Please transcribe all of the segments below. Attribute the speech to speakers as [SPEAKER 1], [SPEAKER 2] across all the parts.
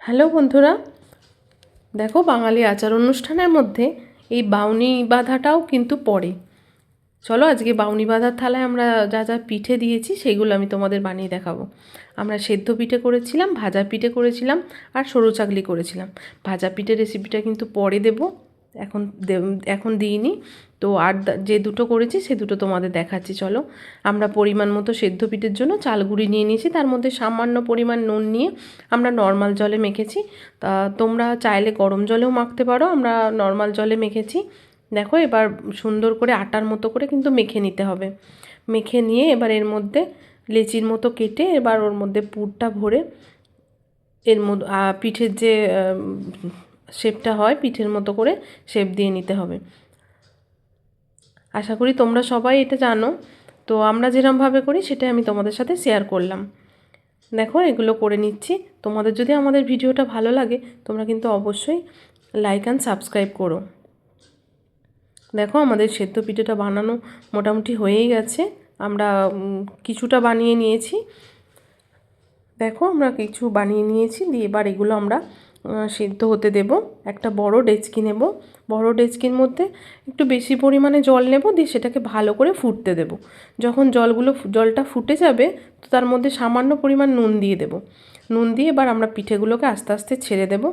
[SPEAKER 1] Hello বন্ধুরা, দেখো বাঙালি আচার অনুষ্ঠানের মধ্যে এই বাউনি বাঁধাটাও কিন্তু পড়ে। চলো আজকে বাউনি বাঁধার থালায় আমরা যা যা পিঠে দিয়েছি সেগুলো আমি তোমাদের বানিয়ে দেখাবো। আমরা সেদ্ধ পিঠে করেছিলাম, ভাজা পিঠে করেছিলাম আর সরু চাকলি করেছিলাম। ভাজা পিঠে রেসিপিটা কিন্তু পরে দেব, এখন এখন দিইনি। তো আর যে দুটো করেছি সে দুটো তোমাদের দেখাচ্ছি। চলো, আমরা পরিমাণ মতো সেদ্ধ পিঠের জন্য চাল গুঁড়ি নিয়ে নিয়েছি, তার মধ্যে সামান্য পরিমাণ নুন নিয়ে আমরা নর্মাল জলে মেখেছি। তা তোমরা চাইলে গরম জলেও মাখতে পারো, আমরা নর্মাল জলে মেখেছি। দেখো এবার সুন্দর করে আটার মতো করে কিন্তু মেখে নিতে হবে। মেখে নিয়ে এবার এর মধ্যে লেচির মতো কেটে এবার ওর মধ্যে পুরটা ভরে এর মধ্যে পিঠের যে শেপটা হয় পিঠের মতো করে শেপ দিয়ে নিতে হবে। আশা করি তোমরা সবাই এটা জানো, তো আমরা যেরকমভাবে করি সেটাই আমি তোমাদের সাথে শেয়ার করলাম। দেখো এগুলো করে নিচ্ছি। তোমাদের যদি আমাদের ভিডিওটা ভালো লাগে তোমরা কিন্তু অবশ্যই লাইক অ্যান্ড সাবস্ক্রাইব করো। দেখো আমাদের সেদ্ধ পিঠেটা বানানো মোটামুটি হয়েই গেছে। আমরা কিছুটা বানিয়ে নিয়েছি। দেখো আমরা কিছু বানিয়ে নিয়েছি, দিয়ে এবার এগুলো আমরা সিদ্ধ হতে দেব। একটা বড় ডেচকি নেব, বড় ডেচকির মধ্যে একটু বেশি পরিমাণে জল নেব, দিয়ে সেটাকে ভালো করে ফুটতে দেব। যখন জলটা ফুটে যাবে তো তার মধ্যে সামান্য পরিমাণ নুন দিয়ে দেব। নুন দিয়ে এবার আমরা পিঠেগুলোকে আস্তে আস্তে ছেড়ে দেব।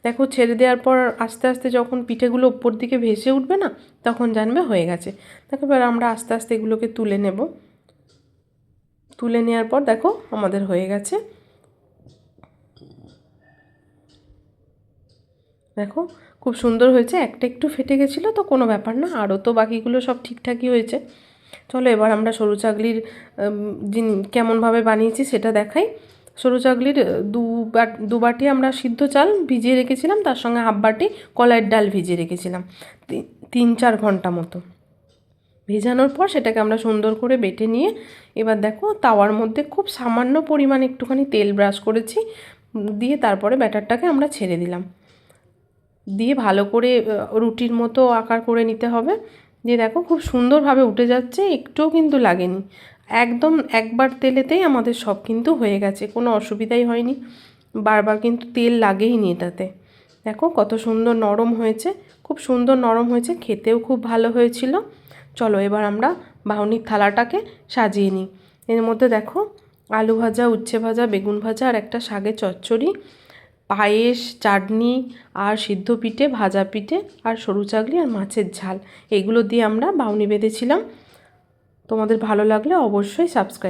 [SPEAKER 1] দেখো ছেড়ে দেওয়ার পর আস্তে আস্তে যখন পিঠেগুলো উপর দিকে ভেসে উঠবে না, তখন জানবে হয়ে গেছে। দেখো এবার আমরা আস্তে আস্তে এগুলোকে তুলে নেব। তুলে নেওয়ার পর দেখো আমাদের হয়ে গেছে। দেখো খুব সুন্দর হয়েছে। একটা একটু ফেটে গেছিলো তো কোনো ব্যাপার না, আরও তো বাকিগুলো সব ঠিকঠাকই হয়েছে। চলো এবার আমরা সরু চাকলির কেমনভাবে বানিয়েছি সেটা দেখাই। সরু চাকলির দু বাটি আমরা সিদ্ধ চাল ভিজিয়ে রেখেছিলাম, তার সঙ্গে হাফ বাটি কলাইয়ের ডাল ভিজিয়ে রেখেছিলাম 3-4 ঘন্টা মতো। ভেজানোর পর সেটাকে আমরা সুন্দর করে বেটে নিয়ে এবার দেখো তাওয়ার মধ্যে খুব সামান্য পরিমাণে একটুখানি তেল ব্রাশ করেছি, দিয়ে তারপরে ব্যাটারটাকে আমরা ছেড়ে দিলাম। দিয়ে ভালো করে রুটির মতো আকার করে নিতে হবে। দিয়ে দেখো খুব সুন্দরভাবে উঠে যাচ্ছে, একটুও কিন্তু লাগেনি। একদম একবার তেলেতেই আমাদের সব কিন্তু হয়ে গেছে, কোনো অসুবিধাই হয়নি। বারবার কিন্তু তেল লাগেইনি এটাতে। দেখো কত সুন্দর নরম হয়েছে, খুব সুন্দর নরম হয়েছে, খেতেও খুব ভালো হয়েছিল। চলো এবার আমরা বাউনির থালাটাকে সাজিয়ে নিই। এর মধ্যে দেখো আলু ভাজা, উচ্ছে ভাজা, বেগুন ভাজা আর একটা শাকের চচ্চড়ি, পায়েস, চাটনি আর সিদ্ধ পিঠে, ভাজা পিঠে আর সরু চাকলি আর মাছের ঝাল, এগুলো দিয়ে আমরা বাউনি বেঁধেছিলাম। তোমাদের ভালো লাগলে অবশ্যই সাবস্ক্রাইব